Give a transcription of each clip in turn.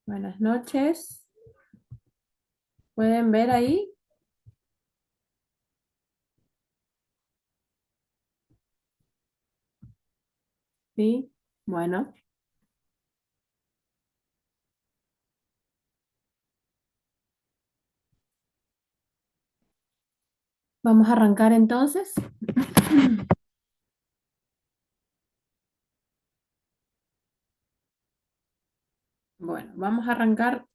Buenas noches. ¿Pueden ver ahí? Sí. Bueno, vamos a arrancar entonces. Bueno, vamos a arrancar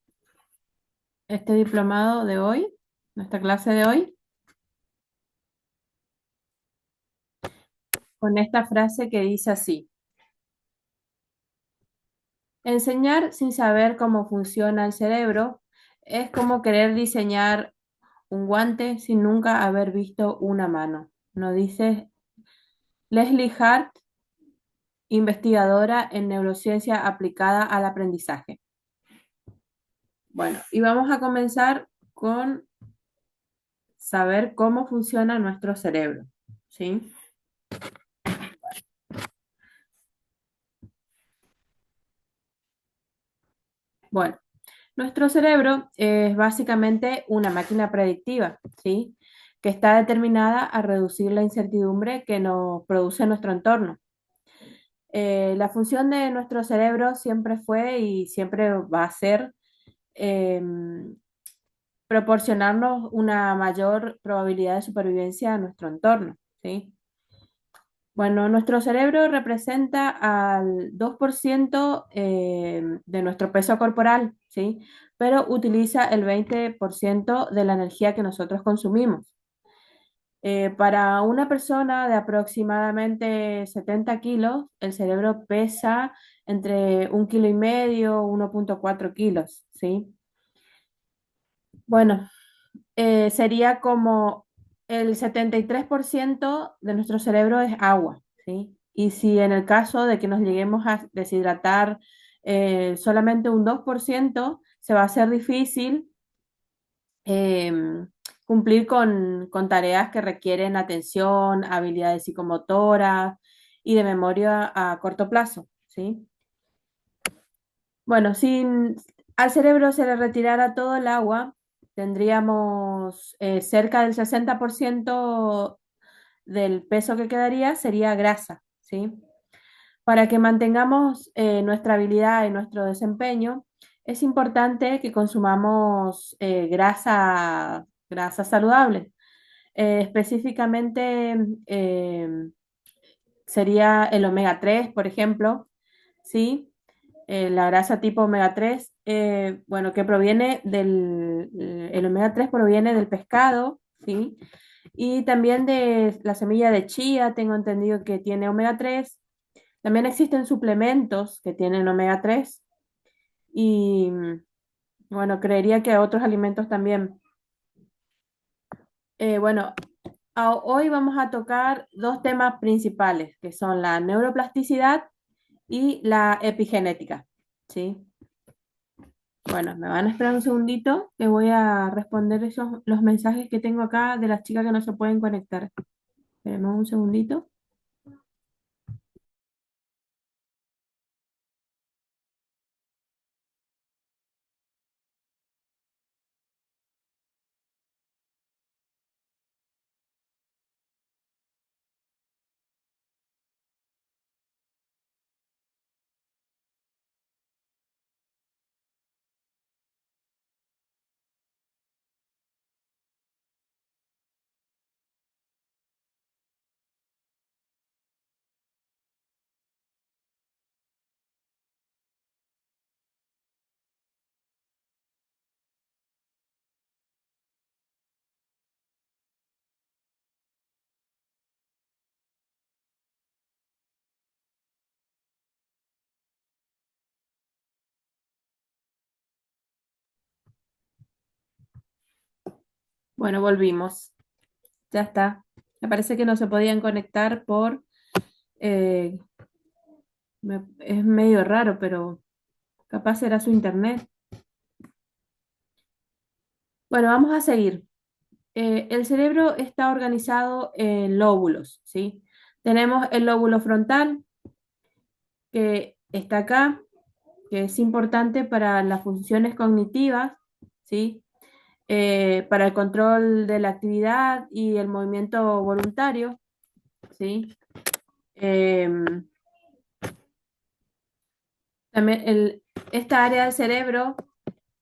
este diplomado de hoy, nuestra clase de hoy, con esta frase que dice así: enseñar sin saber cómo funciona el cerebro es como querer diseñar un guante sin nunca haber visto una mano. Nos dice Leslie Hart, investigadora en neurociencia aplicada al aprendizaje. Bueno, y vamos a comenzar con saber cómo funciona nuestro cerebro, ¿sí? Bueno, nuestro cerebro es básicamente una máquina predictiva, ¿sí? Que está determinada a reducir la incertidumbre que nos produce nuestro entorno. La función de nuestro cerebro siempre fue y siempre va a ser eh, proporcionarnos una mayor probabilidad de supervivencia a nuestro entorno, ¿sí? Bueno, nuestro cerebro representa al 2% de nuestro peso corporal, ¿sí? Pero utiliza el 20% de la energía que nosotros consumimos. Para una persona de aproximadamente 70 kilos, el cerebro pesa entre 1,5 kg, 1,4 kilos, ¿sí? Bueno, sería como el 73% de nuestro cerebro es agua, ¿sí? Y si en el caso de que nos lleguemos a deshidratar solamente un 2%, se va a hacer difícil eh, cumplir con tareas que requieren atención, habilidades psicomotoras y de memoria a corto plazo, ¿sí? Bueno, si al cerebro se le retirara todo el agua, tendríamos cerca del 60% del peso que quedaría sería grasa, ¿sí? Para que mantengamos nuestra habilidad y nuestro desempeño, es importante que consumamos grasa saludable. Específicamente sería el omega 3, por ejemplo, ¿sí? La grasa tipo omega 3, bueno, que proviene el omega 3 proviene del pescado, ¿sí? Y también de la semilla de chía, tengo entendido que tiene omega 3. También existen suplementos que tienen omega 3 y, bueno, creería que otros alimentos también. Bueno, hoy vamos a tocar dos temas principales, que son la neuroplasticidad y la epigenética, ¿sí? Bueno, me van a esperar un segundito que voy a responder los mensajes que tengo acá de las chicas que no se pueden conectar. Esperemos un segundito. Bueno, volvimos. Ya está. Me parece que no se podían conectar eh, es medio raro, pero capaz era su internet. Bueno, vamos a seguir. El cerebro está organizado en lóbulos, ¿sí? Tenemos el lóbulo frontal, que está acá. que es importante para las funciones cognitivas, ¿sí? Para el control de la actividad y el movimiento voluntario, ¿sí? Em, también esta área del cerebro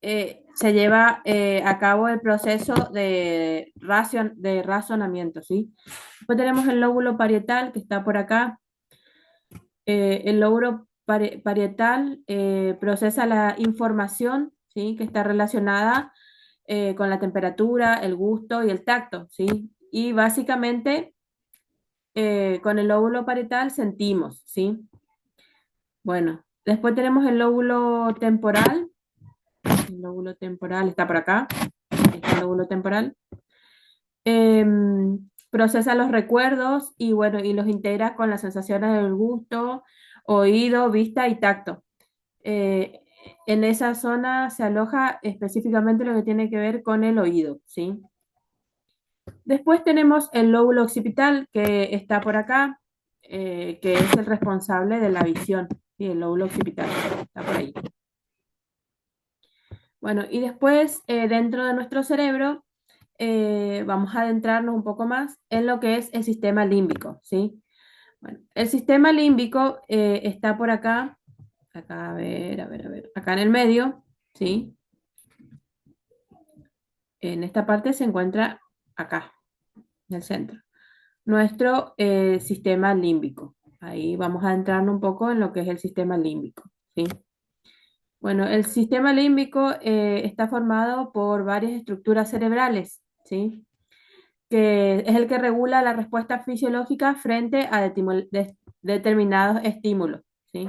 se lleva a cabo el proceso de razonamiento, ¿sí? Después tenemos el lóbulo parietal que está por acá. El lóbulo parietal procesa la información, ¿sí? Que está relacionada con la temperatura, el gusto y el tacto, ¿sí? Y básicamente con el lóbulo parietal sentimos, ¿sí? Bueno, después tenemos el lóbulo temporal. El lóbulo temporal está por acá. Ahí está el lóbulo temporal. Procesa los recuerdos y bueno, y los integra con las sensaciones del gusto, oído, vista y tacto. Eh, en esa zona se aloja específicamente lo que tiene que ver con el oído, ¿sí? Después tenemos el lóbulo occipital que está por acá, que es el responsable de la visión, ¿sí? El lóbulo occipital está por ahí. Bueno, y después dentro de nuestro cerebro vamos a adentrarnos un poco más en lo que es el sistema límbico, ¿sí? Bueno, el sistema límbico está por acá, acá, a ver, acá en el medio, ¿sí? En esta parte se encuentra acá, en el centro. Nuestro sistema límbico. Ahí vamos a adentrarnos un poco en lo que es el sistema límbico, ¿sí? Bueno, el sistema límbico está formado por varias estructuras cerebrales, ¿sí? Que es el que regula la respuesta fisiológica frente a determinados estímulos, ¿sí?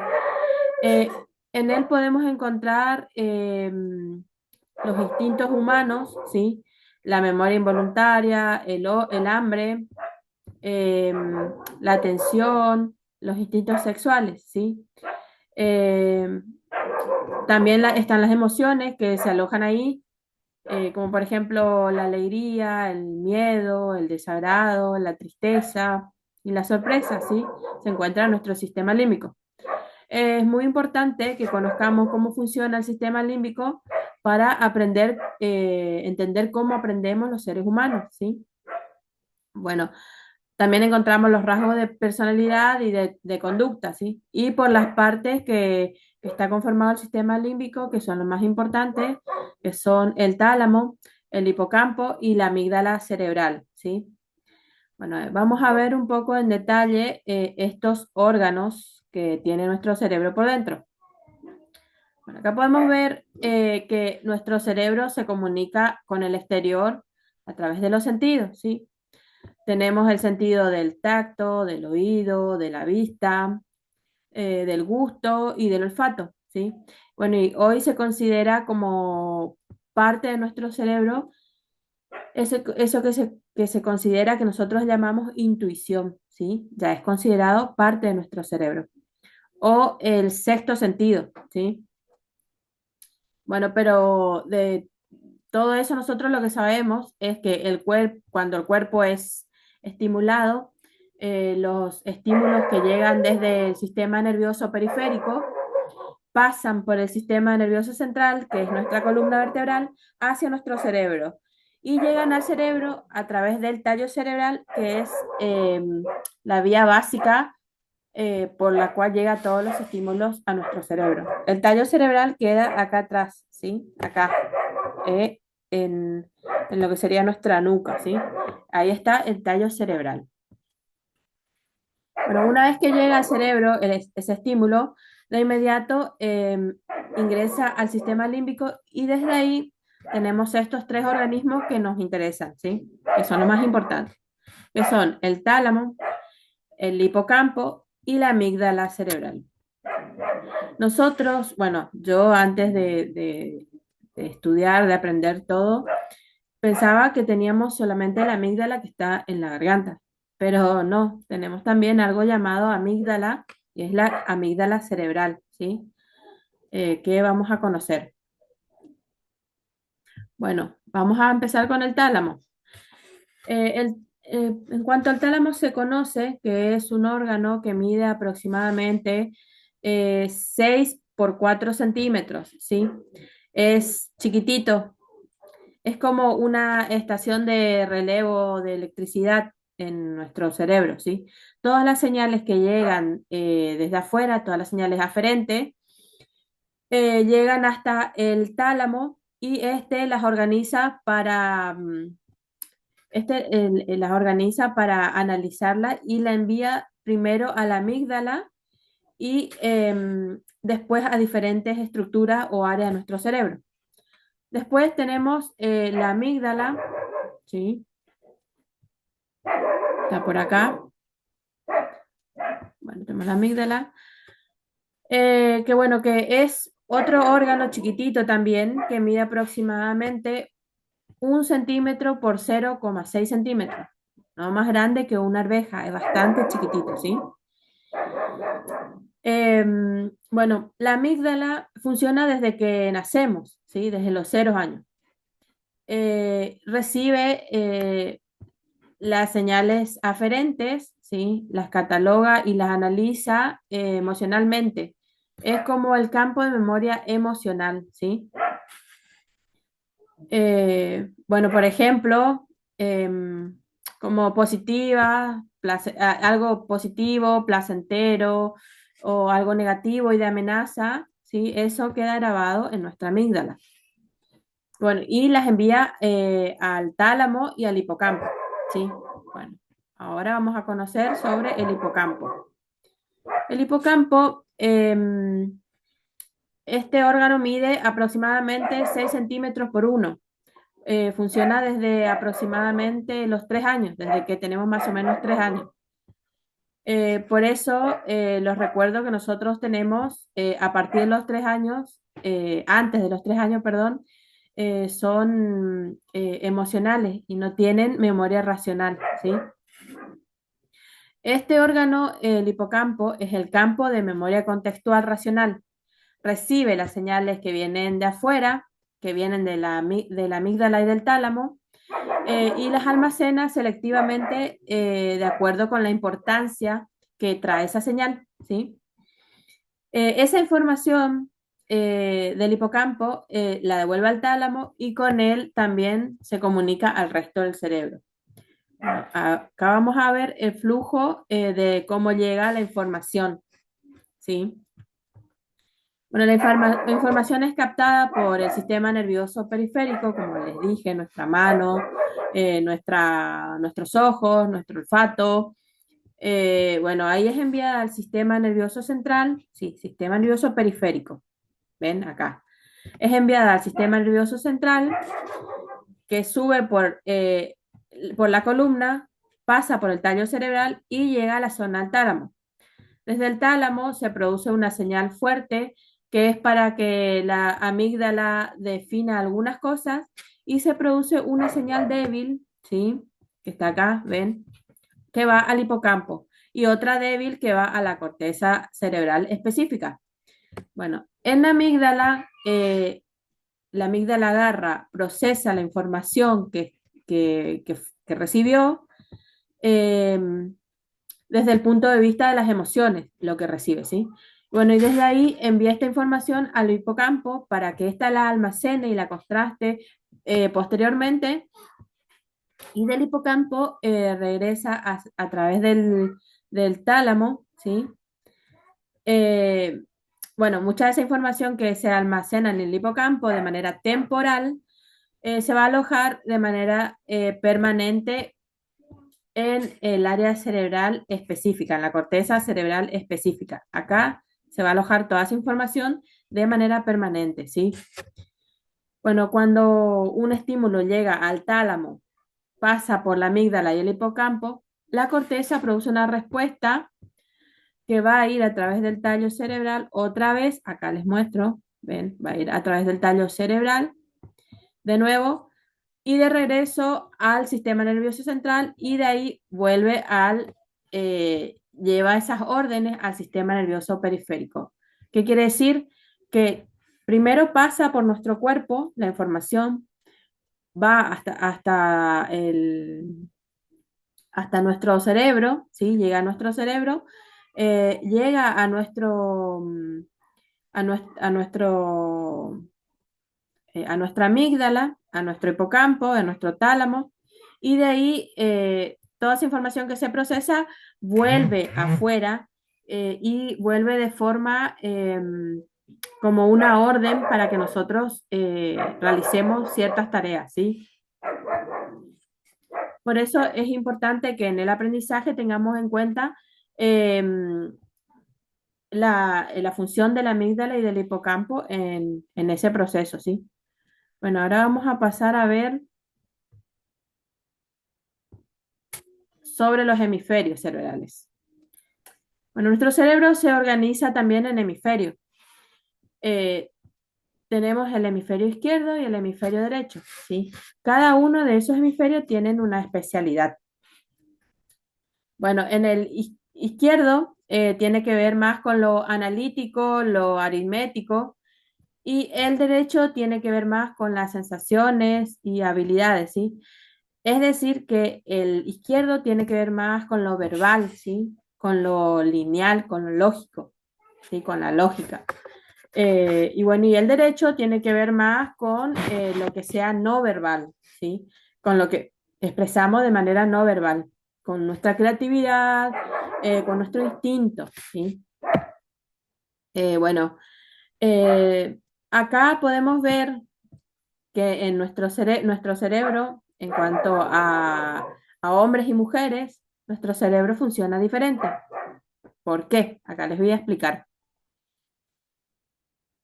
Eh, en él podemos encontrar los instintos humanos, ¿sí? La memoria involuntaria, el hambre, eh, la atención, los instintos sexuales, ¿sí? Eh, también están las emociones que se alojan ahí, como por ejemplo la alegría, el miedo, el desagrado, la tristeza y la sorpresa, ¿sí? Se encuentra en nuestro sistema límbico. Es muy importante que conozcamos cómo funciona el sistema límbico para aprender, entender cómo aprendemos los seres humanos, ¿sí? Bueno, también encontramos los rasgos de personalidad y de conducta, ¿sí? Y por las partes que está conformado el sistema límbico, que son los más importantes, que son el tálamo, el hipocampo y la amígdala cerebral, ¿sí? Bueno, vamos a ver un poco en detalle estos órganos que tiene nuestro cerebro por dentro. Bueno, acá podemos ver que nuestro cerebro se comunica con el exterior a través de los sentidos, ¿sí? Tenemos el sentido del tacto, del oído, de la vista, del gusto y del olfato, ¿sí? Bueno, y hoy se considera como parte de nuestro cerebro eso que se considera que nosotros llamamos intuición, ¿sí? Ya es considerado parte de nuestro cerebro. O el sexto sentido, ¿sí? Bueno, pero de todo eso nosotros lo que sabemos es que cuando el cuerpo es estimulado, los estímulos que llegan desde el sistema nervioso periférico pasan por el sistema nervioso central, que es nuestra columna vertebral, hacia nuestro cerebro y llegan al cerebro a través del tallo cerebral, que es la vía básica por la cual llega todos los estímulos a nuestro cerebro. El tallo cerebral queda acá atrás, ¿sí? Acá, eh, en, en lo que sería nuestra nuca, ¿sí? Ahí está el tallo cerebral. Pero una vez que llega al cerebro ese estímulo, de inmediato ingresa al sistema límbico y desde ahí tenemos estos tres organismos que nos interesan, ¿sí? Que son los más importantes, que son el tálamo, el hipocampo y la amígdala cerebral. Nosotros, bueno, yo antes de estudiar, de aprender todo, pensaba que teníamos solamente la amígdala que está en la garganta, pero no, tenemos también algo llamado amígdala, y es la amígdala cerebral, ¿sí? Que vamos a conocer. Bueno, vamos a empezar con el tálamo. En cuanto al tálamo, se conoce que es un órgano que mide aproximadamente 6 por 4 centímetros, ¿sí? Es chiquitito, es como una estación de relevo de electricidad en nuestro cerebro, ¿sí? Todas las señales que llegan desde afuera, todas las señales aferentes, llegan hasta el tálamo y este las organiza para, las organiza para analizarla y la envía primero a la amígdala y después a diferentes estructuras o áreas de nuestro cerebro. Después tenemos la amígdala, ¿sí? Está por acá. Bueno, tenemos la amígdala, que bueno, que es otro órgano chiquitito también, que mide aproximadamente 1 centímetro por 0,6 centímetros. No más grande que una arveja, es bastante chiquitito, ¿sí? Bueno, la amígdala funciona desde que nacemos, ¿sí? Desde los 0 años. Recibe las señales aferentes, ¿sí? Las cataloga y las analiza emocionalmente. Es como el campo de memoria emocional, ¿sí? Bueno, por ejemplo, como positiva, algo positivo, placentero, o algo negativo y de amenaza, ¿sí? Eso queda grabado en nuestra amígdala. Bueno, y las envía al tálamo y al hipocampo, ¿sí? Bueno, ahora vamos a conocer sobre el hipocampo. El hipocampo, este órgano mide aproximadamente 6 centímetros por 1. Funciona desde aproximadamente los 3 años, desde que tenemos más o menos 3 años. Por eso los recuerdos que nosotros tenemos a partir de los 3 años, antes de los 3 años, perdón, son emocionales y no tienen memoria racional, ¿sí? Este órgano, el hipocampo, es el campo de memoria contextual racional. Recibe las señales que vienen de afuera, que vienen de la amígdala y del tálamo, y las almacena selectivamente de acuerdo con la importancia que trae esa señal, ¿sí? Esa información del hipocampo la devuelve al tálamo y con él también se comunica al resto del cerebro. Acá vamos a ver el flujo de cómo llega la información, ¿sí? Bueno, la información es captada por el sistema nervioso periférico, como les dije, nuestra mano, nuestros ojos, nuestro olfato. Bueno, ahí es enviada al sistema nervioso central, sí, sistema nervioso periférico. ¿Ven acá? Es enviada al sistema nervioso central, que sube por la columna, pasa por el tallo cerebral y llega a la zona del tálamo. Desde el tálamo se produce una señal fuerte que es para que la amígdala defina algunas cosas y se produce una señal débil, ¿sí? Que está acá, ¿ven? Que va al hipocampo y otra débil que va a la corteza cerebral específica. Bueno, en la amígdala agarra, procesa la información que recibió eh, desde el punto de vista de las emociones, lo que recibe, ¿sí? Bueno, y desde ahí envía esta información al hipocampo para que ésta la almacene y la contraste posteriormente, y del hipocampo regresa a través del tálamo, ¿sí? Eh, bueno, mucha de esa información que se almacena en el hipocampo de manera temporal se va a alojar de manera permanente en el área cerebral específica, en la corteza cerebral específica. Acá se va a alojar toda esa información de manera permanente, ¿sí? Bueno, cuando un estímulo llega al tálamo, pasa por la amígdala y el hipocampo, la corteza produce una respuesta que va a ir a través del tallo cerebral otra vez, acá les muestro, ven, va a ir a través del tallo cerebral, de nuevo, y de regreso al sistema nervioso central y de ahí vuelve lleva esas órdenes al sistema nervioso periférico. ¿Qué quiere decir? Que primero pasa por nuestro cuerpo la información, va hasta nuestro cerebro, ¿sí? Llega a nuestro cerebro, llega a a nuestra amígdala, a nuestro hipocampo, a nuestro tálamo, y de ahí toda esa información que se procesa vuelve afuera y vuelve de forma como una orden para que nosotros realicemos ciertas tareas, ¿sí? Por eso es importante que en el aprendizaje tengamos en cuenta la función de la amígdala y del hipocampo en ese proceso, ¿sí? Bueno, ahora vamos a pasar a ver sobre los hemisferios cerebrales. Bueno, nuestro cerebro se organiza también en hemisferios. Eh, tenemos el hemisferio izquierdo y el hemisferio derecho, ¿sí? Cada uno de esos hemisferios tienen una especialidad. Bueno, en el izquierdo tiene que ver más con lo analítico, lo aritmético, y el derecho tiene que ver más con las sensaciones y habilidades, ¿sí? Es decir, que el izquierdo tiene que ver más con lo verbal, ¿sí? Con lo lineal, con lo lógico, ¿sí? Con la lógica. Y bueno, y el derecho tiene que ver más con lo que sea no verbal, ¿sí? Con lo que expresamos de manera no verbal, con nuestra creatividad, con nuestro instinto, ¿sí? Bueno, eh, acá podemos ver que en nuestro cerebro, en cuanto a hombres y mujeres, nuestro cerebro funciona diferente. ¿Por qué? Acá les voy a explicar.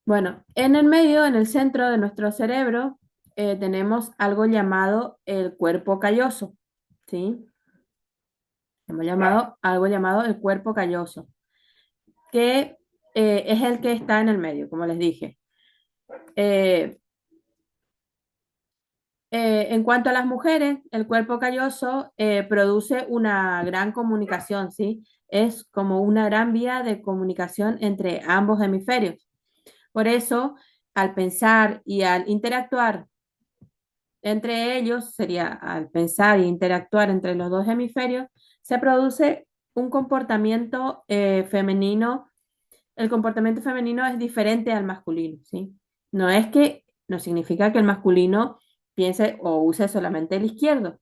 Bueno, en el medio, en el centro de nuestro cerebro, tenemos algo llamado el cuerpo calloso, ¿sí? Hemos llamado algo llamado el cuerpo calloso, que es el que está en el medio, como les dije. Eh, en cuanto a las mujeres, el cuerpo calloso produce una gran comunicación, ¿sí? Es como una gran vía de comunicación entre ambos hemisferios. Por eso, al pensar y al interactuar entre ellos, sería al pensar e interactuar entre los dos hemisferios, se produce un comportamiento femenino. El comportamiento femenino es diferente al masculino, ¿sí? No significa que el masculino piense o use solamente el izquierdo,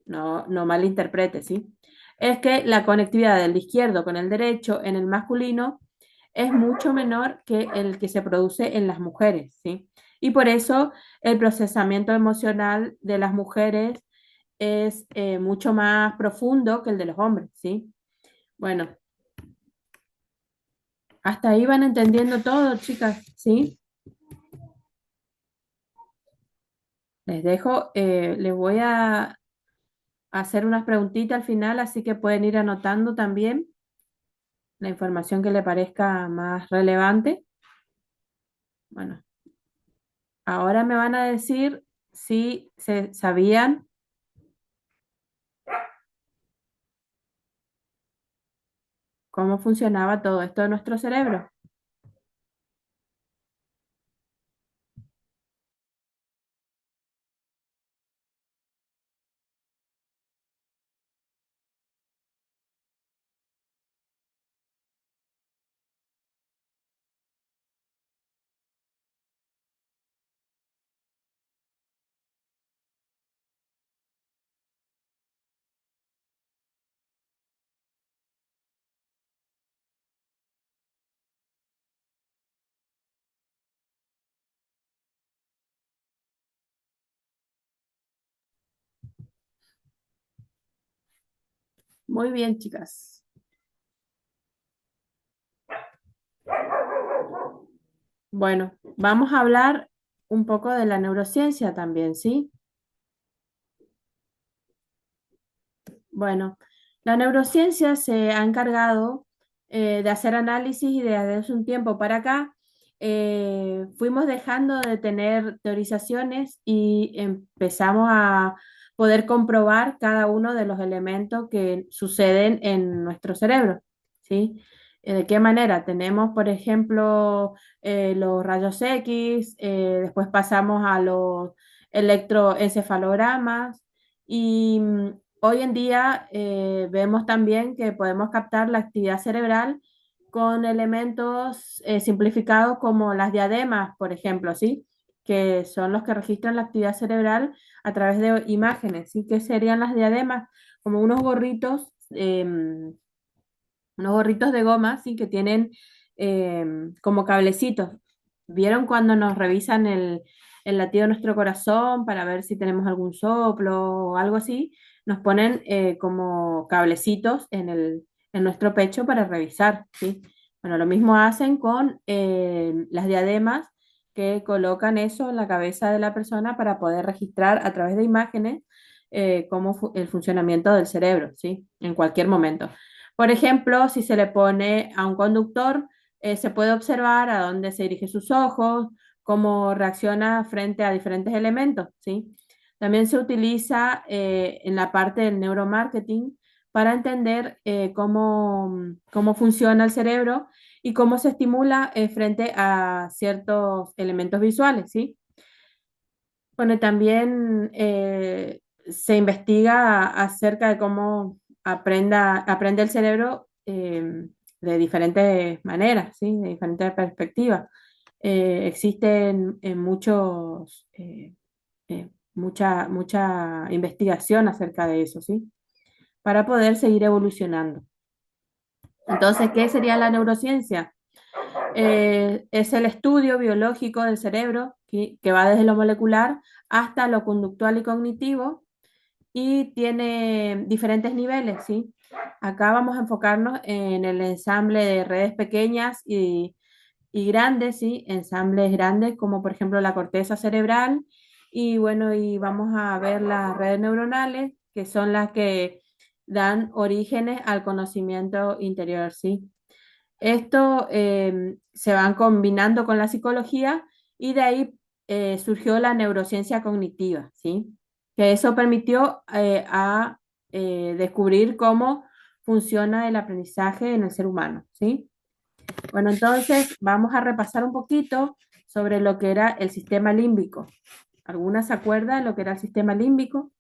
no malinterprete, ¿sí? Es que la conectividad del izquierdo con el derecho en el masculino es mucho menor que el que se produce en las mujeres, ¿sí? Y por eso el procesamiento emocional de las mujeres es mucho más profundo que el de los hombres, ¿sí? Bueno, hasta ahí van entendiendo todo, chicas, ¿sí? Les dejo, les voy a hacer unas preguntitas al final, así que pueden ir anotando también la información que le parezca más relevante. Bueno, ahora me van a decir si se sabían cómo funcionaba todo esto de nuestro cerebro. Muy bien, chicas. Bueno, vamos a hablar un poco de la neurociencia también, ¿sí? Bueno, la neurociencia se ha encargado de hacer análisis y desde hace un tiempo para acá fuimos dejando de tener teorizaciones y empezamos a poder comprobar cada uno de los elementos que suceden en nuestro cerebro, ¿sí? ¿De qué manera? Tenemos, por ejemplo, los rayos X, después pasamos a los electroencefalogramas y hoy en día vemos también que podemos captar la actividad cerebral con elementos simplificados como las diademas, por ejemplo, ¿sí? Que son los que registran la actividad cerebral a través de imágenes, ¿sí? Que serían las diademas? Como unos gorritos de goma, ¿sí? Que tienen como cablecitos. ¿Vieron cuando nos revisan el latido de nuestro corazón para ver si tenemos algún soplo o algo así? Nos ponen como cablecitos en nuestro pecho para revisar, ¿sí? Bueno, lo mismo hacen con las diademas que colocan eso en la cabeza de la persona para poder registrar a través de imágenes el funcionamiento del cerebro, ¿sí? En cualquier momento. Por ejemplo, si se le pone a un conductor, se puede observar a dónde se dirigen sus ojos, cómo reacciona frente a diferentes elementos, ¿sí? También se utiliza en la parte del neuromarketing para entender cómo funciona el cerebro y cómo se estimula frente a ciertos elementos visuales, ¿sí? Bueno, y también se investiga acerca de cómo aprende el cerebro de diferentes maneras, ¿sí? De diferentes perspectivas. Existen mucha investigación acerca de eso, ¿sí? Para poder seguir evolucionando. Entonces, ¿qué sería la neurociencia? Es el estudio biológico del cerebro que va desde lo molecular hasta lo conductual y cognitivo y tiene diferentes niveles, ¿sí? Acá vamos a enfocarnos en el ensamble de redes pequeñas y grandes, ¿sí? Ensambles grandes como por ejemplo la corteza cerebral y bueno, y vamos a ver las redes neuronales que son las que dan orígenes al conocimiento interior, ¿sí? Esto se van combinando con la psicología y de ahí surgió la neurociencia cognitiva, ¿sí? Que eso permitió descubrir cómo funciona el aprendizaje en el ser humano, ¿sí? Bueno, entonces vamos a repasar un poquito sobre lo que era el sistema límbico. ¿Alguna se acuerda de lo que era el sistema límbico?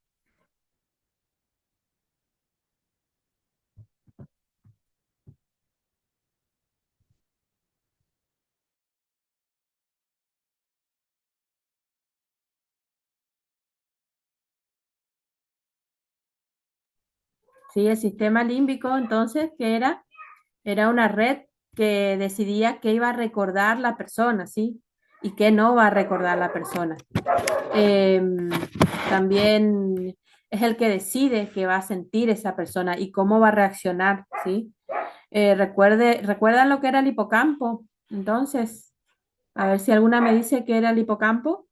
Sí, el sistema límbico, entonces, ¿qué era? Era una red que decidía qué iba a recordar la persona, ¿sí? Y qué no va a recordar la persona. Eh, También es el que decide qué va a sentir esa persona y cómo va a reaccionar, ¿sí? ¿Recuerdan lo que era el hipocampo? Entonces, a ver si alguna me dice qué era el hipocampo.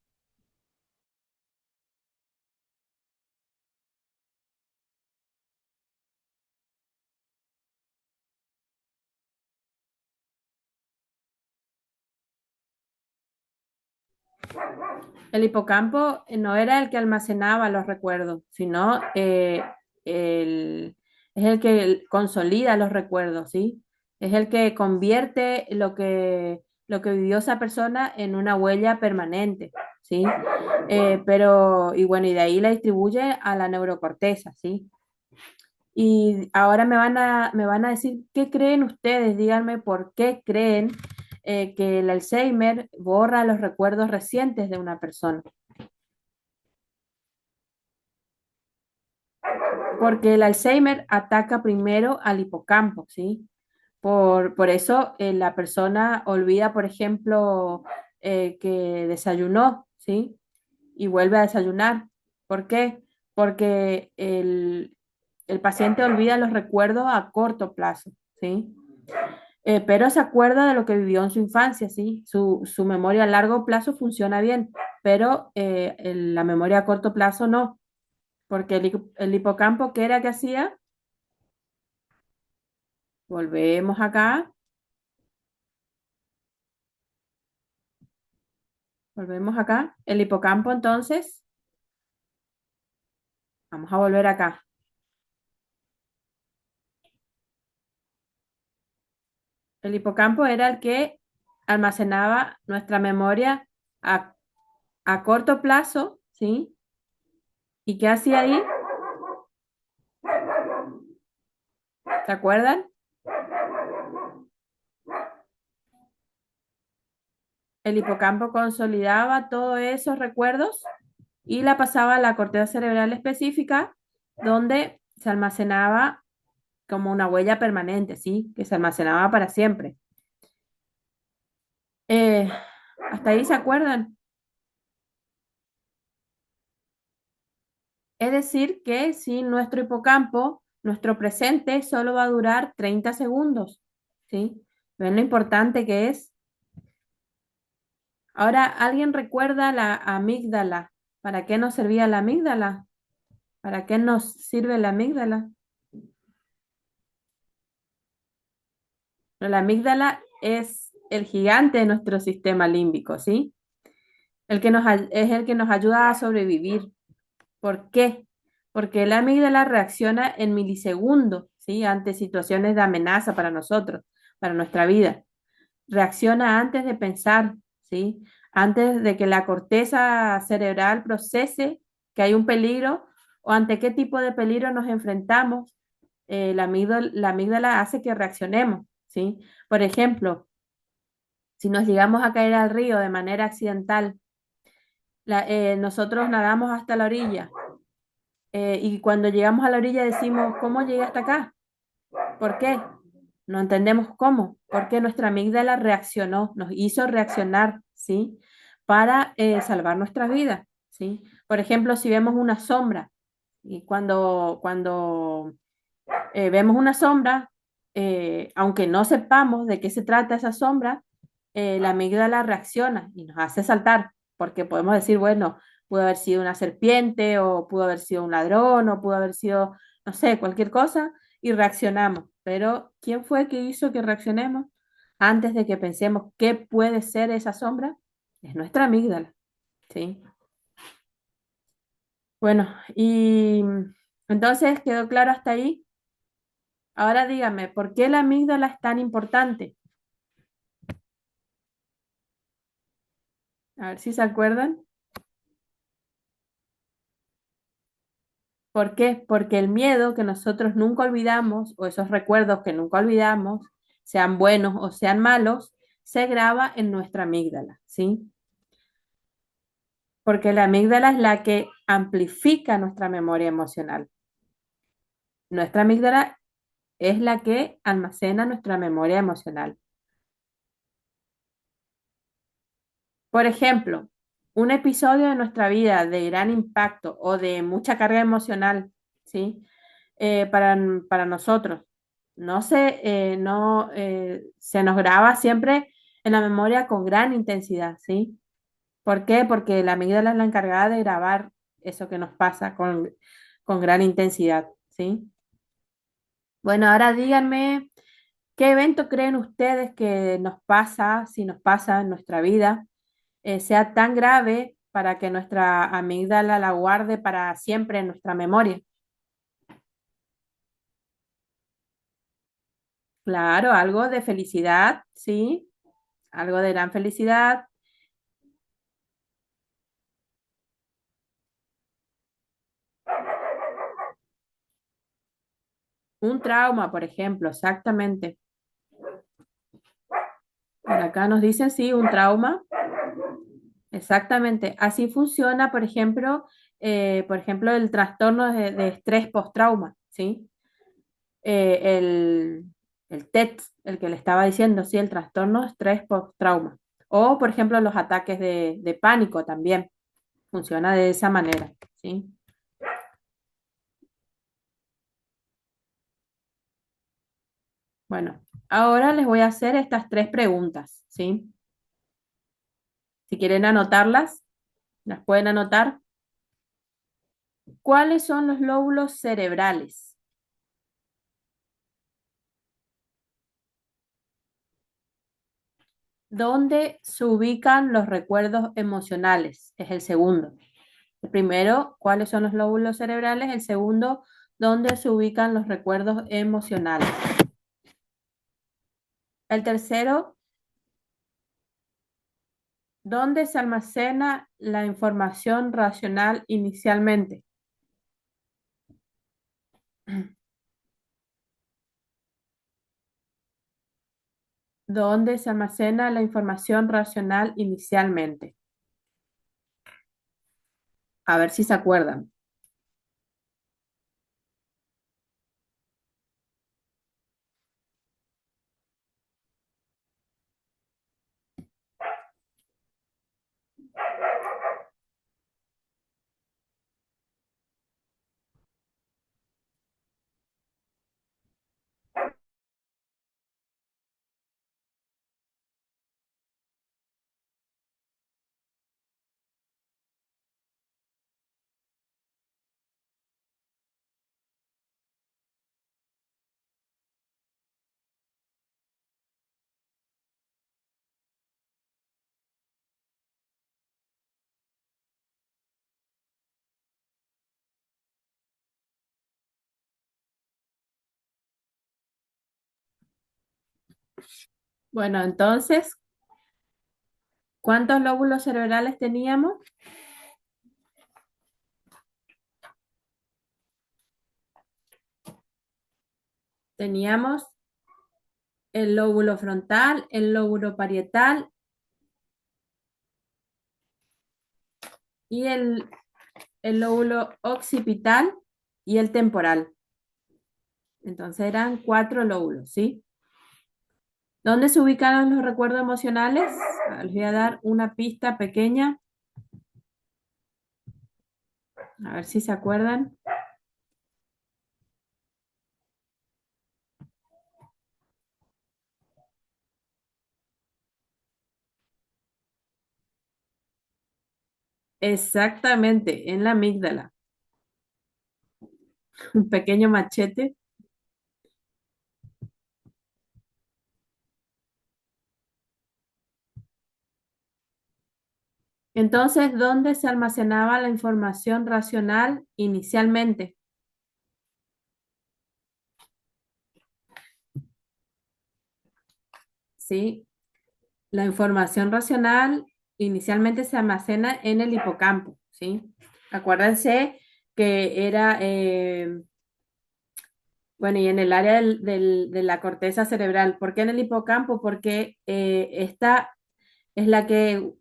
El hipocampo no era el que almacenaba los recuerdos, sino el, es el que consolida los recuerdos, ¿sí? Es el que convierte lo que vivió esa persona en una huella permanente, ¿sí? Y bueno, y de ahí la distribuye a la neurocorteza, ¿sí? Y ahora me van a decir, ¿qué creen ustedes? Díganme por qué creen que el Alzheimer borra los recuerdos recientes de una persona. Porque el Alzheimer ataca primero al hipocampo, ¿sí? Por eso la persona olvida, por ejemplo, que desayunó, ¿sí? Y vuelve a desayunar. ¿Por qué? Porque el paciente olvida los recuerdos a corto plazo, ¿sí? Pero se acuerda de lo que vivió en su infancia, ¿sí? Su memoria a largo plazo funciona bien, pero la memoria a corto plazo no, porque el hipocampo, ¿qué era que hacía? Volvemos acá, volvemos acá. El hipocampo, entonces, vamos a volver acá. El hipocampo era el que almacenaba nuestra memoria a, a corto plazo, ¿sí? ¿Y qué hacía ahí? ¿Se acuerdan? el hipocampo consolidaba todos esos recuerdos y la pasaba a la corteza cerebral específica, donde se almacenaba como una huella permanente, ¿sí? Que se almacenaba para siempre. Eh, ¿Hasta ahí se acuerdan? Es decir, que si nuestro hipocampo, nuestro presente solo va a durar 30 segundos, ¿sí? ¿Ven lo importante que es? Ahora, ¿alguien recuerda la amígdala? ¿Para qué nos servía la amígdala? ¿Para qué nos sirve la amígdala? La amígdala es el gigante de nuestro sistema límbico, ¿sí? Es el que nos ayuda a sobrevivir. ¿Por qué? Porque la amígdala reacciona en milisegundos, ¿sí? Ante situaciones de amenaza para nosotros, para nuestra vida. Reacciona antes de pensar, ¿sí? Antes de que la corteza cerebral procese que hay un peligro o ante qué tipo de peligro nos enfrentamos, la amígdala hace que reaccionemos, ¿sí? Por ejemplo, si nos llegamos a caer al río de manera accidental, nosotros nadamos hasta la orilla y cuando llegamos a la orilla decimos, ¿cómo llegué hasta acá? ¿Por qué? No entendemos cómo, porque nuestra amígdala reaccionó, nos hizo reaccionar, ¿sí? Para salvar nuestras vidas, ¿sí? Por ejemplo, si vemos una sombra, y cuando vemos una sombra, aunque no sepamos de qué se trata esa sombra, la amígdala reacciona y nos hace saltar, porque podemos decir, bueno, pudo haber sido una serpiente, o pudo haber sido un ladrón, o pudo haber sido, no sé, cualquier cosa, y reaccionamos. Pero, ¿quién fue que hizo que reaccionemos antes de que pensemos qué puede ser esa sombra? Es nuestra amígdala, ¿sí? Bueno, y entonces quedó claro hasta ahí. Ahora dígame, ¿por qué la amígdala es tan importante? A ver si se acuerdan. ¿Por qué? Porque el miedo que nosotros nunca olvidamos, o esos recuerdos que nunca olvidamos, sean buenos o sean malos, se graba en nuestra amígdala, ¿sí? Porque la amígdala es la que amplifica nuestra memoria emocional. Nuestra amígdala es la que almacena nuestra memoria emocional. Por ejemplo, un episodio de nuestra vida de gran impacto o de mucha carga emocional, ¿sí? Para nosotros. Se nos graba siempre en la memoria con gran intensidad, ¿sí? ¿Por qué? Porque la amígdala es la encargada de grabar eso que nos pasa con gran intensidad, ¿sí? Bueno, ahora díganme, ¿qué evento creen ustedes que nos pasa, si nos pasa en nuestra vida, sea tan grave para que nuestra amígdala la guarde para siempre en nuestra memoria? Claro, algo de felicidad, ¿sí? Algo de gran felicidad. Un trauma, por ejemplo, exactamente. Por acá nos dicen, sí, un trauma. Exactamente. Así funciona, por ejemplo, el trastorno de estrés postrauma, ¿sí? Eh, el, el TET, el que le estaba diciendo, sí, el trastorno de estrés postrauma. O, por ejemplo, los ataques de pánico también. Funciona de esa manera, ¿sí? Bueno, ahora les voy a hacer estas tres preguntas, ¿sí? Si quieren anotarlas, las pueden anotar. ¿Cuáles son los lóbulos cerebrales? ¿Dónde se ubican los recuerdos emocionales? Es el segundo. El primero, ¿cuáles son los lóbulos cerebrales? El segundo, ¿dónde se ubican los recuerdos emocionales? El tercero, ¿dónde se almacena la información racional inicialmente? ¿Dónde se almacena la información racional inicialmente? A ver si se acuerdan. Bueno, entonces, ¿cuántos lóbulos cerebrales teníamos? Teníamos el lóbulo frontal, el lóbulo parietal y el lóbulo occipital y el temporal. Entonces eran cuatro lóbulos, ¿sí? ¿Dónde se ubicaron los recuerdos emocionales? Les voy a dar una pista pequeña, a ver si se acuerdan. Exactamente, en la amígdala. Un pequeño machete. Entonces, ¿dónde se almacenaba la información racional inicialmente? ¿Sí? La información racional inicialmente se almacena en el hipocampo, ¿sí? Acuérdense que era, bueno, y en el área de la corteza cerebral. ¿Por qué en el hipocampo? Porque esta es la que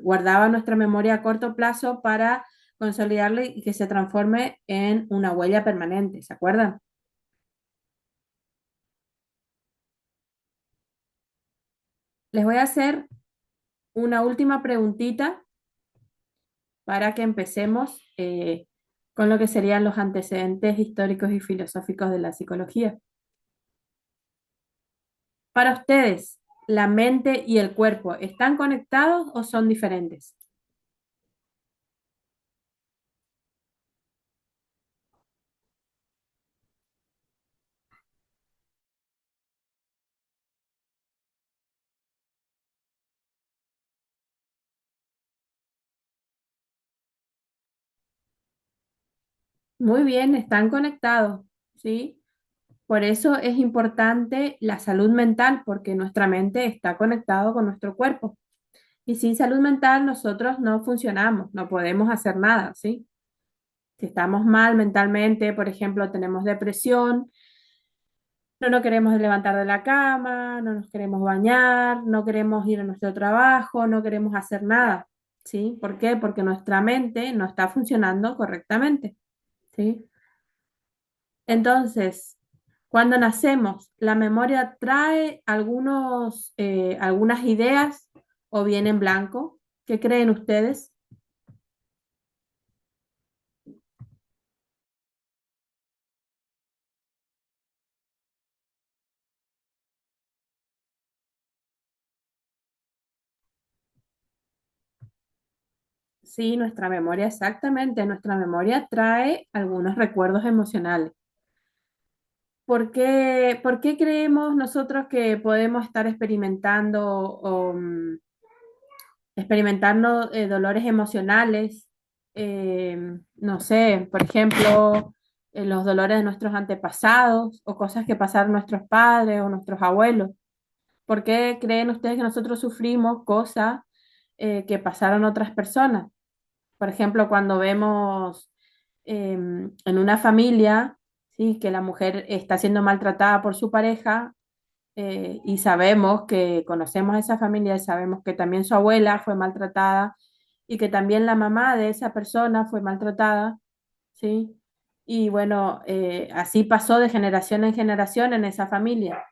guardaba nuestra memoria a corto plazo para consolidarla y que se transforme en una huella permanente, ¿se acuerdan? Les voy a hacer una última preguntita para que empecemos con lo que serían los antecedentes históricos y filosóficos de la psicología. Para ustedes, ¿la mente y el cuerpo están conectados o son diferentes? Muy bien, están conectados, ¿sí? Por eso es importante la salud mental, porque nuestra mente está conectada con nuestro cuerpo. Y sin salud mental nosotros no funcionamos, no podemos hacer nada, ¿sí? Si estamos mal mentalmente, por ejemplo, tenemos depresión, no nos queremos levantar de la cama, no nos queremos bañar, no queremos ir a nuestro trabajo, no queremos hacer nada, ¿sí? ¿Por qué? Porque nuestra mente no está funcionando correctamente, ¿sí? Entonces, cuando nacemos, la memoria trae algunas ideas o viene en blanco. ¿Qué creen ustedes? Sí, nuestra memoria, exactamente. Nuestra memoria trae algunos recuerdos emocionales. ¿Por qué creemos nosotros que podemos estar experimentando dolores emocionales? No sé, por ejemplo, los dolores de nuestros antepasados o cosas que pasaron nuestros padres o nuestros abuelos. ¿Por qué creen ustedes que nosotros sufrimos cosas que pasaron otras personas? Por ejemplo, cuando vemos en una familia, ¿sí? Que la mujer está siendo maltratada por su pareja, y sabemos que conocemos a esa familia y sabemos que también su abuela fue maltratada y que también la mamá de esa persona fue maltratada, ¿sí? Y bueno, así pasó de generación en generación en esa familia.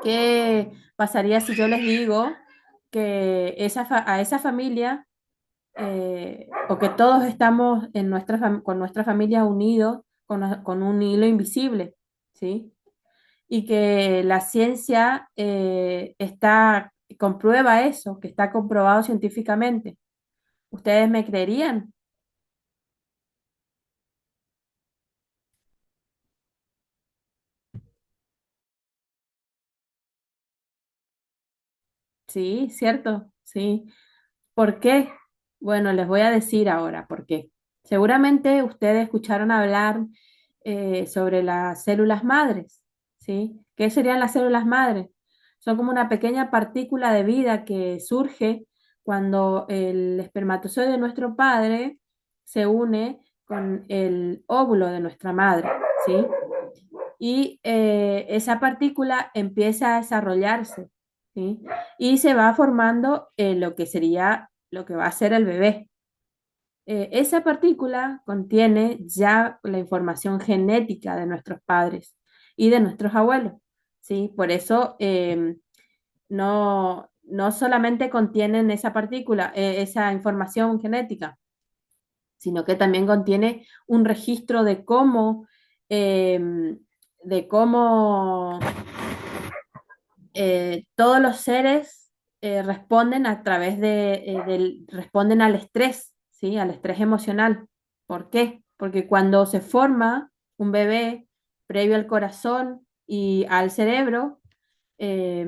¿Qué pasaría si yo les digo que a esa familia, o que todos estamos en con nuestra familia unidos con un hilo invisible, ¿sí? Y que la ciencia comprueba eso, que está comprobado científicamente? ¿Ustedes me creerían? Sí, cierto, sí. ¿Por qué? Bueno, les voy a decir ahora por qué. Seguramente ustedes escucharon hablar sobre las células madres, ¿sí? ¿Qué serían las células madres? Son como una pequeña partícula de vida que surge cuando el espermatozoide de nuestro padre se une con el óvulo de nuestra madre, ¿sí? Y esa partícula empieza a desarrollarse, ¿sí? Y se va formando lo que sería, lo que va a ser el bebé. Esa partícula contiene ya la información genética de nuestros padres y de nuestros abuelos, ¿sí? Por eso no solamente contienen esa partícula, esa información genética, sino que también contiene un registro de cómo todos los seres responden a través responden al estrés, ¿sí? Al estrés emocional. ¿Por qué? Porque cuando se forma un bebé previo al corazón y al cerebro, eh,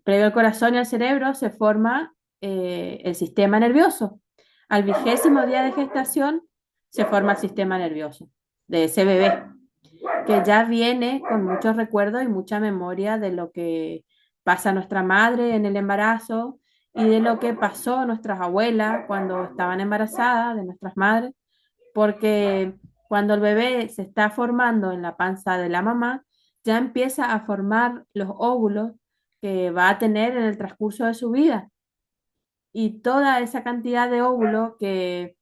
previo al corazón y al cerebro se forma el sistema nervioso. Al 20º día de gestación se forma el sistema nervioso de ese bebé, que ya viene con muchos recuerdos y mucha memoria de lo que pasa a nuestra madre en el embarazo y de lo que pasó a nuestras abuelas cuando estaban embarazadas, de nuestras madres, porque cuando el bebé se está formando en la panza de la mamá, ya empieza a formar los óvulos que va a tener en el transcurso de su vida. Y toda esa cantidad de óvulos que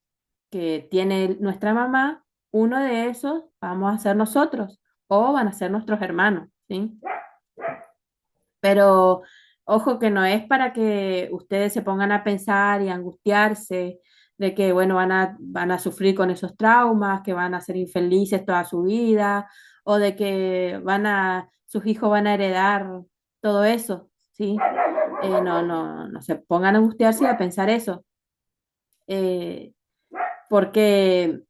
tiene nuestra mamá, uno de esos vamos a ser nosotros o van a ser nuestros hermanos, ¿sí? Pero ojo que no es para que ustedes se pongan a pensar y a angustiarse de que, bueno, van a sufrir con esos traumas, que van a ser infelices toda su vida, o de que sus hijos van a heredar todo eso, ¿sí? No se pongan a angustiarse y a pensar eso, eh, porque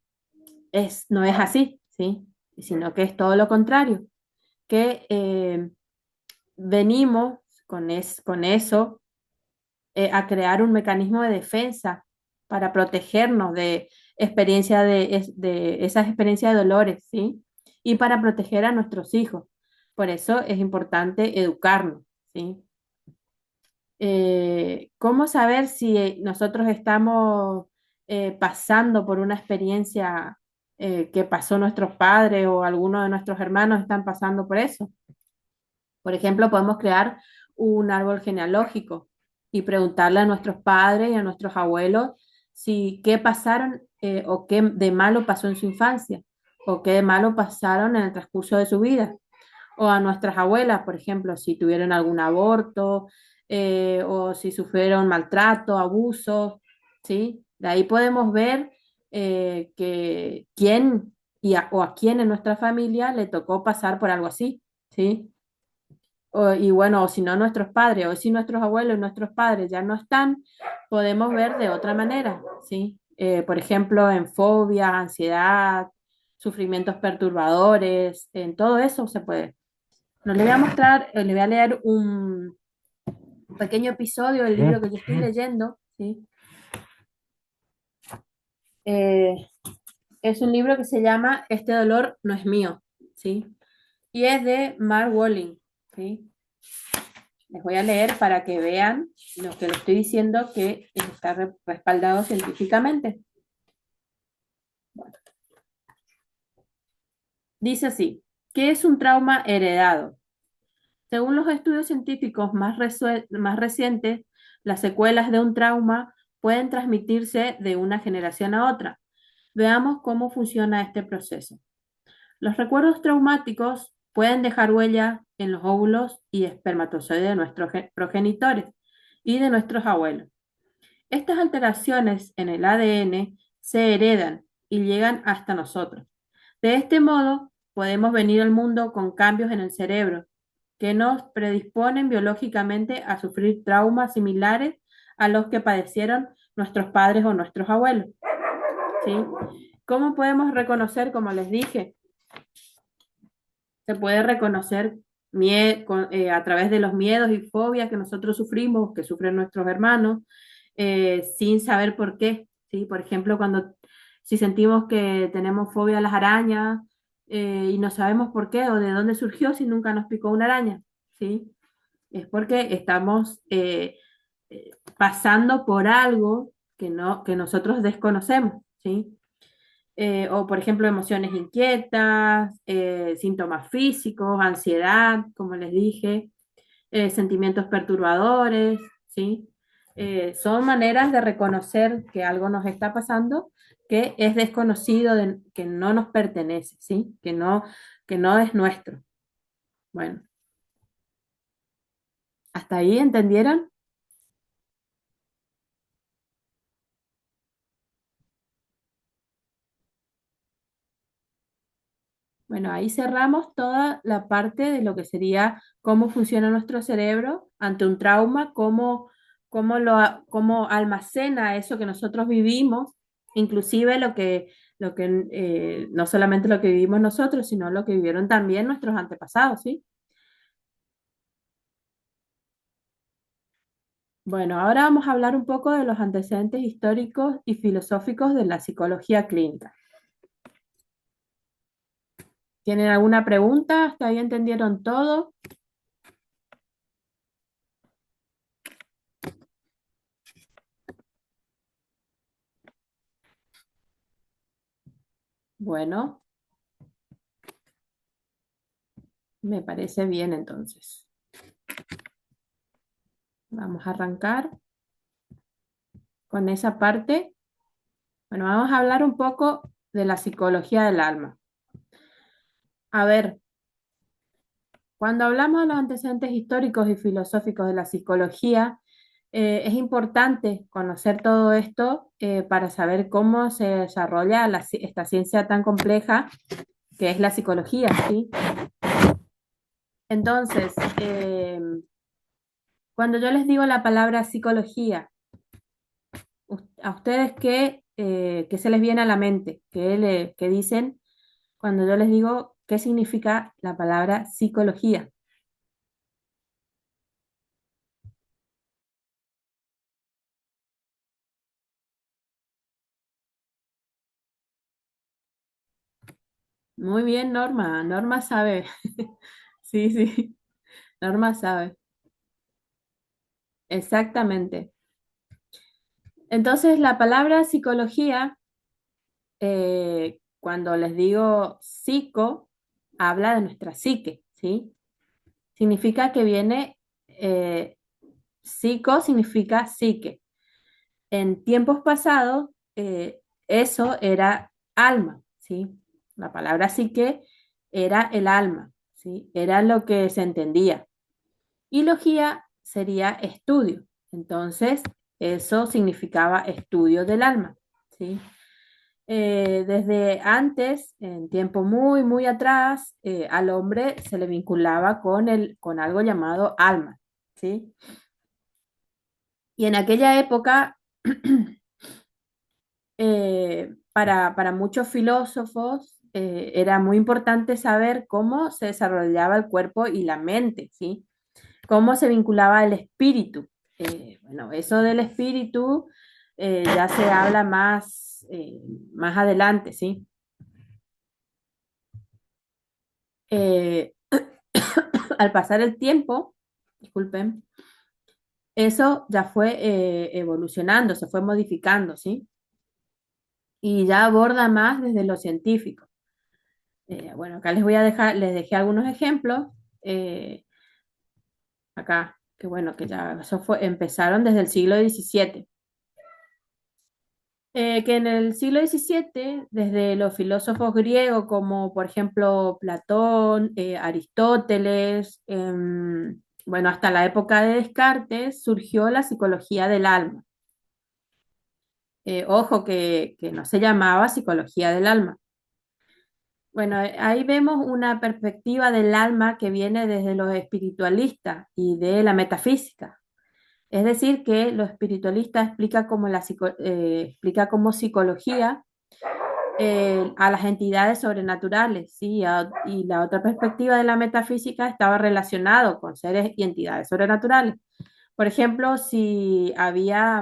no es así, ¿sí? Sino que es todo lo contrario, que venimos con eso a crear un mecanismo de defensa para protegernos de de esas experiencias de dolores, ¿sí? Y para proteger a nuestros hijos. Por eso es importante educarnos, ¿sí? ¿Cómo saber si nosotros estamos pasando por una experiencia que pasó nuestros padres o algunos de nuestros hermanos están pasando por eso? Por ejemplo, podemos crear un árbol genealógico y preguntarle a nuestros padres y a nuestros abuelos si qué pasaron o qué de malo pasó en su infancia o qué de malo pasaron en el transcurso de su vida. O a nuestras abuelas, por ejemplo, si tuvieron algún aborto o si sufrieron maltrato, abusos, ¿sí? De ahí podemos ver que quién o a quién en nuestra familia le tocó pasar por algo así, ¿sí? Y bueno, o si no nuestros padres, o si nuestros abuelos y nuestros padres ya no están, podemos ver de otra manera, ¿sí? Por ejemplo, en fobia, ansiedad, sufrimientos perturbadores, en todo eso se puede. No le voy a mostrar, le voy a leer un pequeño episodio del libro que yo estoy leyendo, ¿sí? Eh, es un libro que se llama Este dolor no es mío, ¿sí? Y es de Mark Walling, ¿sí? Les voy a leer para que vean lo que les estoy diciendo que está respaldado científicamente. Dice así, ¿qué es un trauma heredado? Según los estudios científicos más recientes, las secuelas de un trauma pueden transmitirse de una generación a otra. Veamos cómo funciona este proceso. Los recuerdos traumáticos pueden dejar huella en los óvulos y espermatozoides de nuestros progenitores y de nuestros abuelos. Estas alteraciones en el ADN se heredan y llegan hasta nosotros. De este modo, podemos venir al mundo con cambios en el cerebro que nos predisponen biológicamente a sufrir traumas similares a los que padecieron nuestros padres o nuestros abuelos. ¿Sí? ¿Cómo podemos reconocer, como les dije? Se puede reconocer a través de los miedos y fobias que nosotros sufrimos, que sufren nuestros hermanos, sin saber por qué. ¿Sí? Por ejemplo, si sentimos que tenemos fobia a las arañas y no sabemos por qué o de dónde surgió si nunca nos picó una araña. ¿Sí? Es porque estamos pasando por algo que nosotros desconocemos. ¿Sí? O por ejemplo emociones inquietas, síntomas físicos, ansiedad, como les dije, sentimientos perturbadores, ¿sí? Son maneras de reconocer que algo nos está pasando que es desconocido, que no nos pertenece, ¿sí? Que no es nuestro. Bueno, ¿hasta ahí entendieron? Bueno, ahí cerramos toda la parte de lo que sería cómo funciona nuestro cerebro ante un trauma, cómo almacena eso que nosotros vivimos, inclusive no solamente lo que vivimos nosotros, sino lo que vivieron también nuestros antepasados, ¿sí? Bueno, ahora vamos a hablar un poco de los antecedentes históricos y filosóficos de la psicología clínica. ¿Tienen alguna pregunta? ¿Hasta ahí entendieron todo? Bueno, me parece bien entonces. Vamos a arrancar con esa parte. Bueno, vamos a hablar un poco de la psicología del alma. A ver, cuando hablamos de los antecedentes históricos y filosóficos de la psicología, es importante conocer todo esto para saber cómo se desarrolla esta ciencia tan compleja que es la psicología, ¿sí? Entonces, cuando yo les digo la palabra psicología, ¿a ustedes qué se les viene a la mente? ¿Qué dicen cuando yo les digo qué significa la palabra psicología? Muy bien, Norma. Norma sabe. Sí, sí, Norma sabe. Exactamente. Entonces, la palabra psicología, cuando les digo psico, habla de nuestra psique, ¿sí? Significa que viene, psico significa psique. En tiempos pasados, eso era alma, ¿sí? La palabra psique era el alma, ¿sí? Era lo que se entendía. Y logía sería estudio. Entonces, eso significaba estudio del alma, ¿sí? Desde antes, en tiempo muy, muy atrás, al hombre se le vinculaba con algo llamado alma, ¿sí? Y en aquella época, para muchos filósofos, era muy importante saber cómo se desarrollaba el cuerpo y la mente, ¿sí? Cómo se vinculaba el espíritu. Bueno, eso del espíritu ya se habla más adelante, ¿sí? Eh, al pasar el tiempo, disculpen, eso ya fue evolucionando, se fue modificando, ¿sí? Y ya aborda más desde lo científico. Bueno, acá les dejé algunos ejemplos. acá, que bueno, que ya eso fue, empezaron desde el siglo XVII. Que en el siglo XVII, desde los filósofos griegos como por ejemplo Platón, Aristóteles, bueno, hasta la época de Descartes, surgió la psicología del alma. Ojo que no se llamaba psicología del alma. Bueno, ahí vemos una perspectiva del alma que viene desde los espiritualistas y de la metafísica. Es decir, que lo espiritualista explica como, explica como psicología a las entidades sobrenaturales, ¿sí? Y la otra perspectiva de la metafísica estaba relacionado con seres y entidades sobrenaturales. Por ejemplo, si había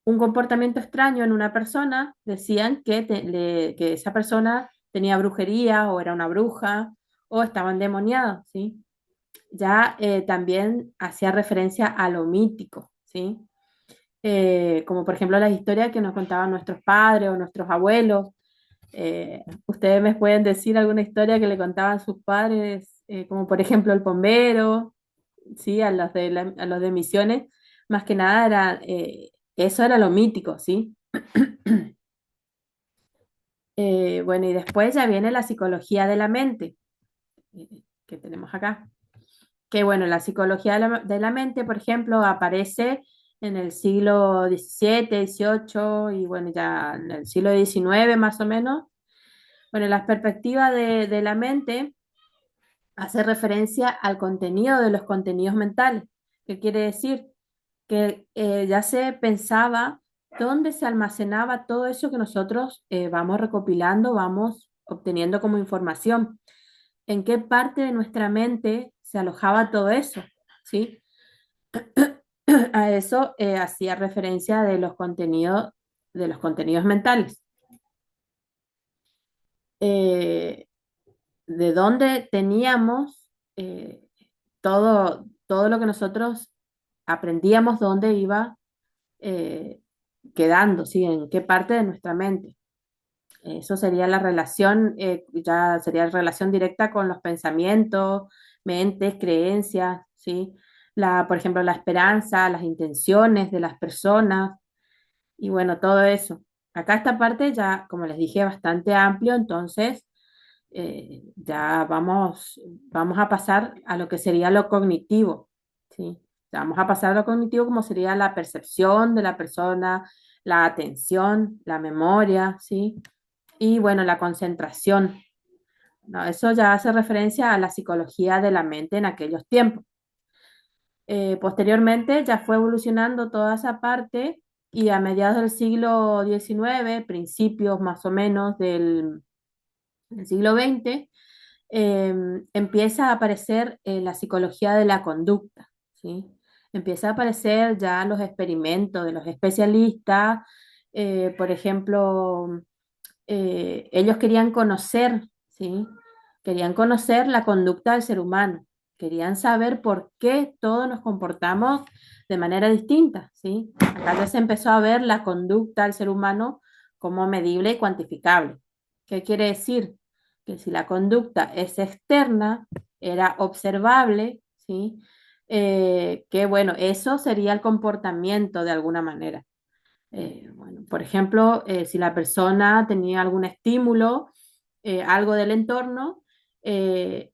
un comportamiento extraño en una persona, decían que esa persona tenía brujería o era una bruja o estaba endemoniado, ¿sí? Ya también hacía referencia a lo mítico, ¿sí? Como por ejemplo las historias que nos contaban nuestros padres o nuestros abuelos. ¿Ustedes me pueden decir alguna historia que le contaban sus padres, como por ejemplo el bombero, sí, a los de Misiones? Más que nada eso era lo mítico, ¿sí? Bueno, y después ya viene la psicología de la mente, eh, que tenemos acá. Que bueno, la psicología de la mente, por ejemplo, aparece en el siglo XVII, XVIII y bueno, ya en el siglo XIX más o menos. Bueno, la perspectiva de la mente hace referencia al contenido de los contenidos mentales. ¿Qué quiere decir? Que ya se pensaba dónde se almacenaba todo eso que nosotros vamos recopilando, vamos obteniendo como información, en qué parte de nuestra mente se alojaba todo eso, ¿sí? A eso hacía referencia de los contenidos mentales. Eh, de dónde teníamos todo lo que nosotros aprendíamos, dónde iba eh, quedando, ¿sí? En qué parte de nuestra mente. Eso sería la relación, ya sería relación directa con los pensamientos, mentes, creencias, ¿sí? Por ejemplo, la esperanza, las intenciones de las personas y bueno, todo eso. Acá esta parte ya, como les dije, bastante amplio, entonces ya vamos a pasar a lo que sería lo cognitivo, ¿sí? Ya vamos a pasar a lo cognitivo como sería la percepción de la persona, la atención, la memoria, ¿sí? Y bueno, la concentración, ¿no? Eso ya hace referencia a la psicología de la mente en aquellos tiempos. Posteriormente ya fue evolucionando toda esa parte y a mediados del siglo XIX, principios más o menos del siglo XX, empieza a aparecer la psicología de la conducta, ¿sí? Empieza a aparecer ya los experimentos de los especialistas, por ejemplo, ellos querían conocer, ¿sí? Querían conocer la conducta del ser humano, querían saber por qué todos nos comportamos de manera distinta, ¿sí? Acá ya se empezó a ver la conducta del ser humano como medible y cuantificable. ¿Qué quiere decir? Que si la conducta es externa, era observable, ¿sí? Que bueno, eso sería el comportamiento de alguna manera. Bueno, por ejemplo, si la persona tenía algún estímulo, algo del entorno, se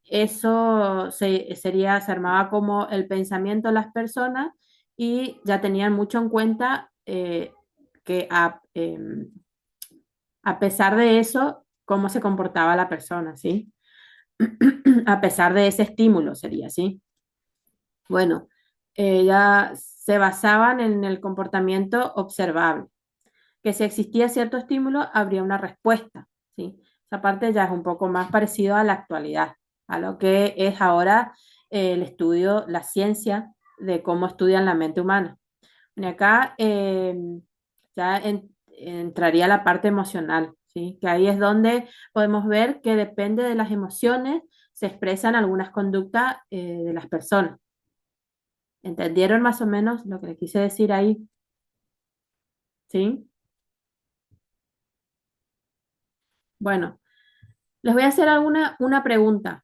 armaba como el pensamiento de las personas y ya tenían mucho en cuenta que a pesar de eso, cómo se comportaba la persona, ¿sí? A pesar de ese estímulo sería, ¿sí? Bueno, ya se basaban en el comportamiento observable, que si existía cierto estímulo, habría una respuesta, ¿sí? Esa parte ya es un poco más parecido a la actualidad, a lo que es ahora el estudio, la ciencia de cómo estudian la mente humana. Y acá ya entraría la parte emocional, ¿sí? Que ahí es donde podemos ver que depende de las emociones se expresan algunas conductas de las personas. ¿Entendieron más o menos lo que le quise decir ahí? ¿Sí? Bueno, les voy a hacer una pregunta.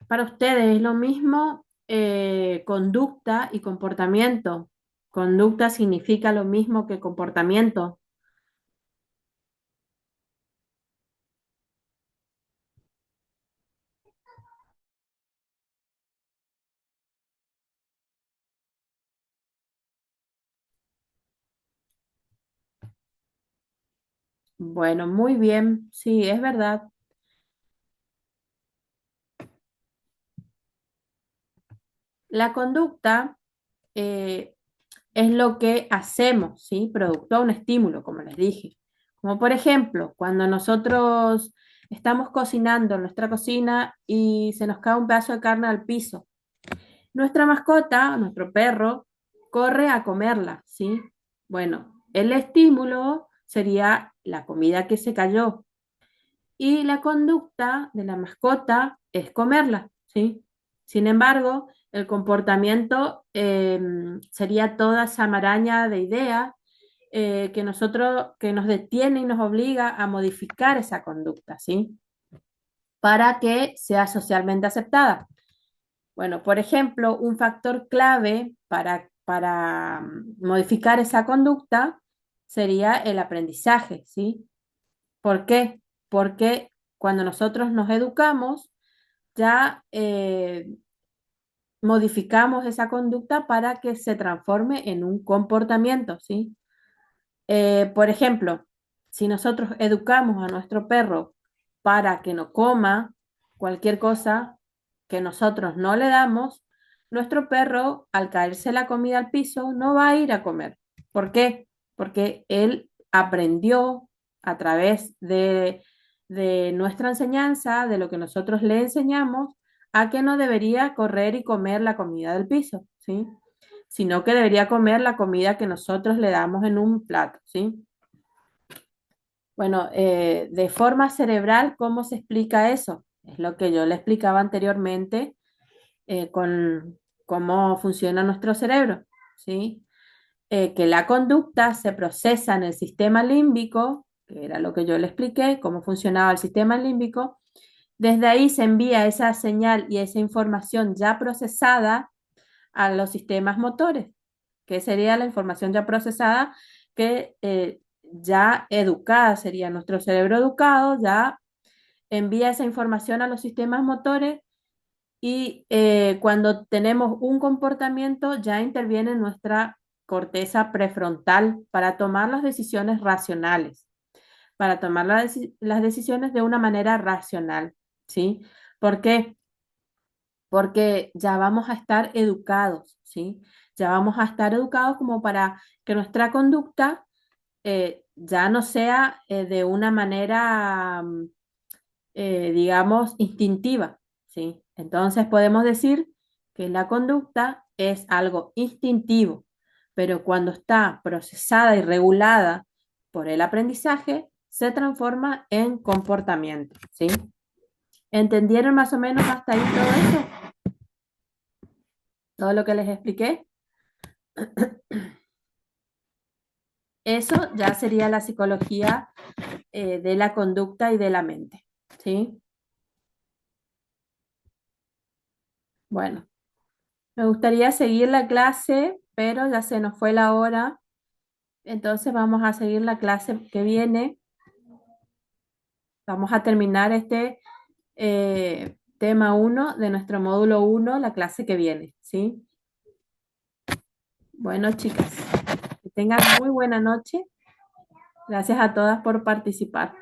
Para ustedes, ¿es lo mismo conducta y comportamiento. Conducta significa lo mismo que comportamiento. Bueno, muy bien, sí, es verdad. La conducta eh, es lo que hacemos, ¿sí? Producto a un estímulo, como les dije. Como por ejemplo, cuando nosotros estamos cocinando en nuestra cocina y se nos cae un pedazo de carne al piso. Nuestra mascota, nuestro perro, corre a comerla, ¿sí? Bueno, el estímulo sería la comida que se cayó y la conducta de la mascota es comerla, ¿sí? Sin embargo, el comportamiento sería toda esa maraña de ideas que nos detiene y nos obliga a modificar esa conducta, ¿sí? Para que sea socialmente aceptada. Bueno, por ejemplo, un factor clave para modificar esa conducta sería el aprendizaje, ¿sí? ¿Por qué? Porque cuando nosotros nos educamos, ya modificamos esa conducta para que se transforme en un comportamiento, ¿sí? Por ejemplo, si nosotros educamos a nuestro perro para que no coma cualquier cosa que nosotros no le damos, nuestro perro, al caerse la comida al piso, no va a ir a comer. ¿Por qué? Porque él aprendió a través de nuestra enseñanza, de lo que nosotros le enseñamos, a que no debería correr y comer la comida del piso, ¿sí? Sino que debería comer la comida que nosotros le damos en un plato, ¿sí? Bueno, de forma cerebral, ¿cómo se explica eso? Es lo que yo le explicaba anteriormente con cómo funciona nuestro cerebro, ¿sí? Que la conducta se procesa en el sistema límbico, que era lo que yo le expliqué, cómo funcionaba el sistema límbico. Desde ahí se envía esa señal y esa información ya procesada a los sistemas motores, que sería la información ya procesada, que ya educada sería nuestro cerebro educado, ya envía esa información a los sistemas motores y cuando tenemos un comportamiento ya interviene nuestra corteza prefrontal para tomar las decisiones racionales, para tomar las decisiones de una manera racional, ¿sí? ¿Por qué? Porque ya vamos a estar educados, ¿sí? Ya vamos a estar educados como para que nuestra conducta ya no sea de una manera, digamos, instintiva, ¿sí? Entonces podemos decir que la conducta es algo instintivo, pero cuando está procesada y regulada por el aprendizaje, se transforma en comportamiento, ¿sí? ¿Entendieron más o menos hasta ahí todo eso? Todo lo que les expliqué. Eso ya sería la psicología de la conducta y de la mente, ¿sí? Bueno, me gustaría seguir la clase, pero ya se nos fue la hora, entonces vamos a seguir la clase que viene. Vamos a terminar este tema uno de nuestro módulo uno la clase que viene, ¿sí? Bueno, chicas, que tengan muy buena noche. Gracias a todas por participar.